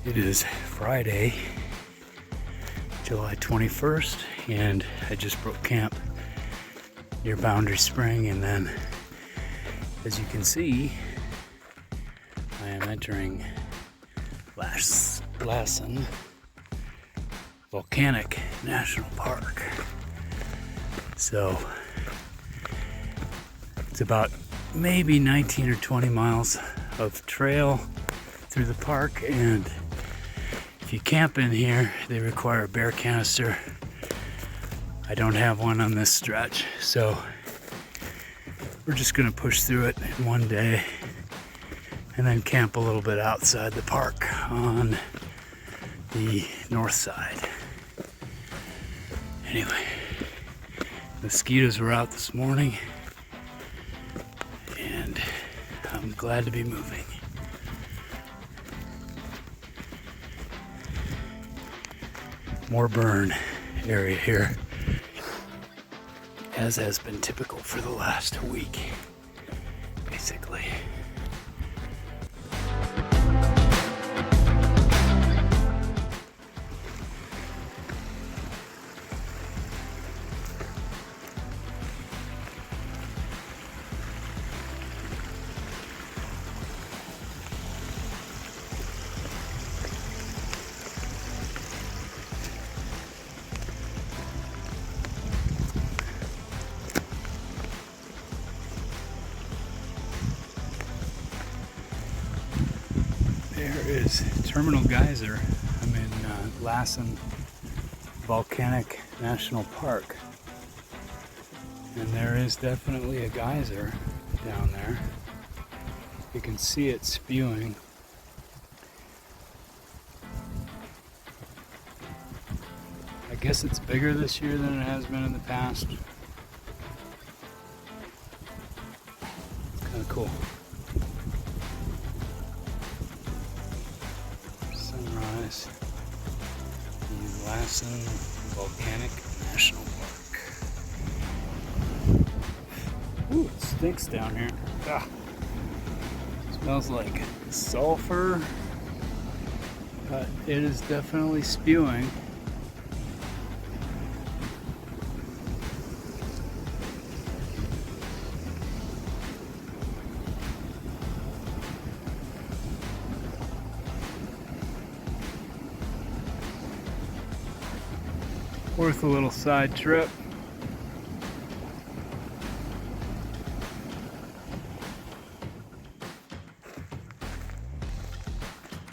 It is Friday, July 21st, and I just broke camp near Boundary Spring, and then, as you can see, I am entering Lassen Volcanic National Park. So it's about maybe 19 or 20 miles of trail through the park, and if you camp in here, they require a bear canister. I don't have one on this stretch, so we're just gonna push through it in one day and then camp a little bit outside the park on the north side. Anyway, mosquitoes were out this morning, and I'm glad to be moving. More burn area here, as has been typical for the last week, basically. There is Terminal Geyser. I'm in Lassen Volcanic National Park, and there is definitely a geyser down there. You can see it spewing. I guess it's bigger this year than it has been in the past. It's kind of cool. Sunrise in Lassen Volcanic National Park. Ooh, it stinks down here. Ah. Smells like sulfur, but it is definitely spewing. Worth a little side trip.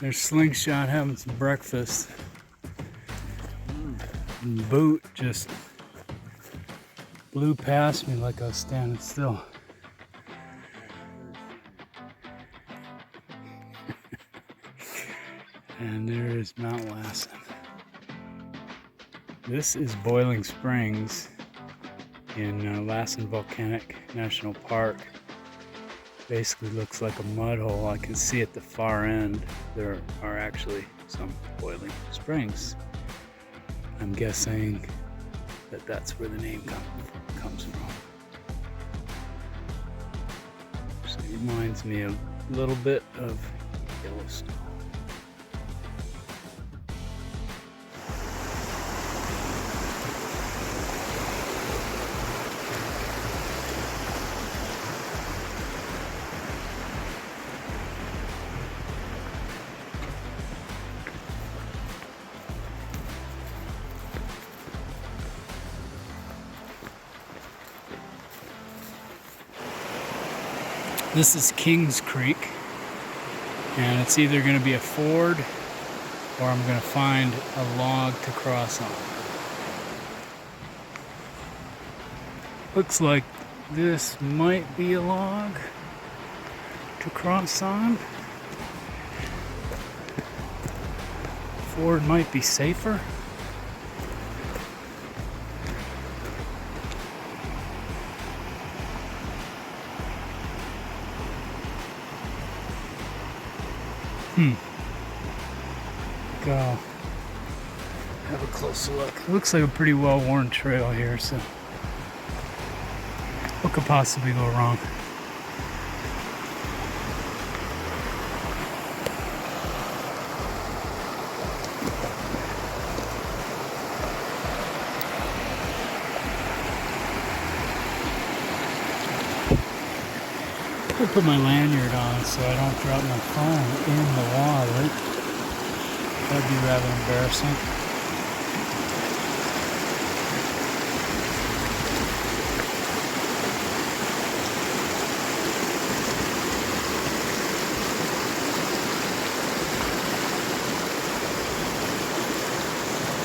There's Slingshot having some breakfast. And Boot just blew past me like I was standing still. And there is Mount Lassen. This is Boiling Springs in Lassen Volcanic National Park. Basically looks like a mud hole. I can see at the far end there are actually some boiling springs. I'm guessing that that's where the name comes from. So it reminds me a little bit of Yellowstone. This is Kings Creek, and it's either going to be a ford or I'm going to find a log to cross on. Looks like this might be a log to cross on. Ford might be safer. Go have a closer look. It looks like a pretty well-worn trail here, so what could possibly go wrong? I'll put my lanyard on so I don't drop my phone in the water. That'd be rather embarrassing.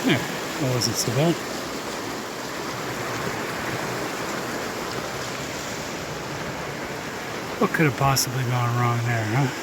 There, that wasn't so bad. What could have possibly gone wrong there, huh?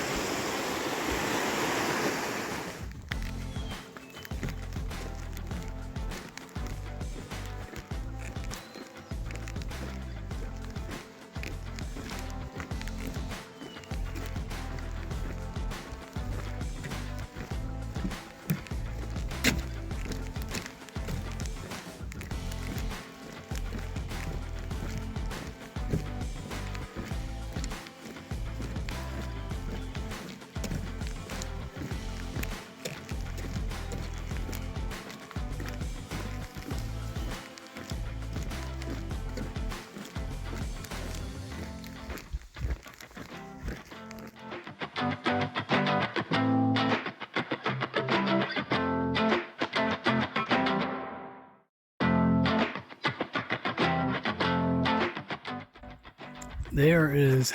There is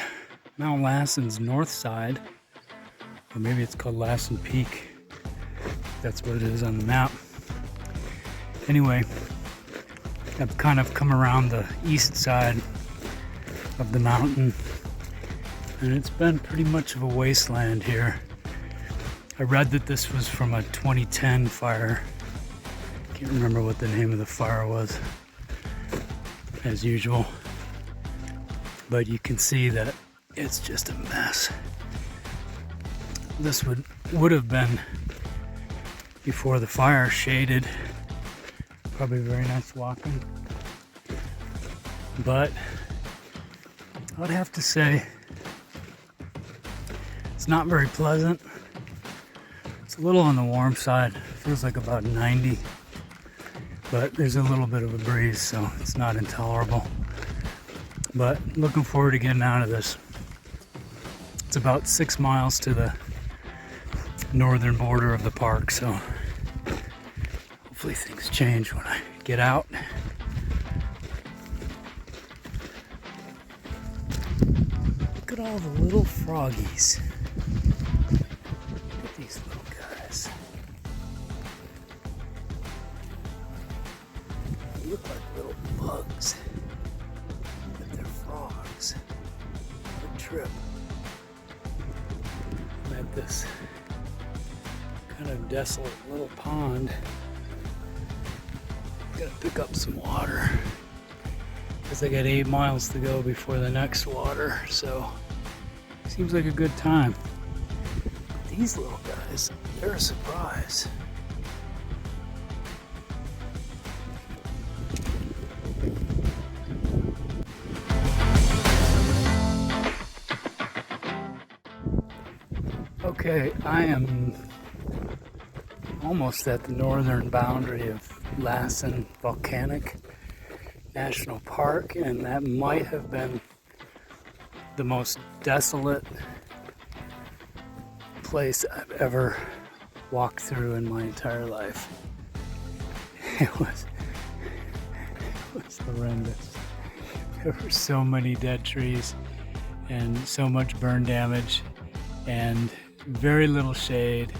Mount Lassen's north side, or maybe it's called Lassen Peak. That's what it is on the map. Anyway, I've kind of come around the east side of the mountain, and it's been pretty much of a wasteland here. I read that this was from a 2010 fire. Can't remember what the name of the fire was, as usual. But you can see that it's just a mess. This would have been, before the fire, shaded. Probably very nice walking. But I'd have to say it's not very pleasant. It's a little on the warm side. Feels like about 90. But there's a little bit of a breeze, so it's not intolerable. But looking forward to getting out of this. It's about 6 miles to the northern border of the park, so hopefully things change when I get out. Look at all the little froggies. Look at these little guys. They look like little bugs. Frogs. What a trip. I'm at this kind of desolate little pond. Gotta pick up some water because I got 8 miles to go before the next water, so seems like a good time. But these little guys, they're a surprise. Okay, I am almost at the northern boundary of Lassen Volcanic National Park, and that might have been the most desolate place I've ever walked through in my entire life. It was horrendous. There were so many dead trees and so much burn damage and very little shade,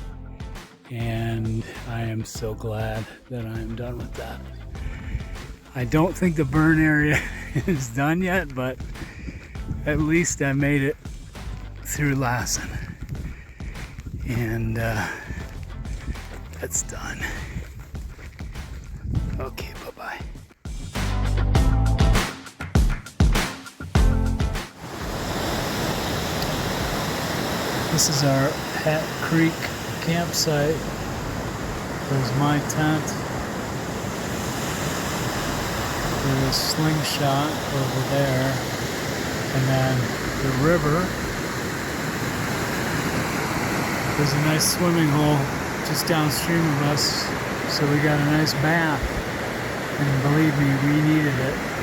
and I am so glad that I am done with that. I don't think the burn area is done yet, but at least I made it through Lassen, and that's done. Okay, bye-bye. This is our Hat Creek campsite. There's my tent. There's Slingshot over there. And then the river. There's a nice swimming hole just downstream of us. So we got a nice bath. And believe me, we needed it.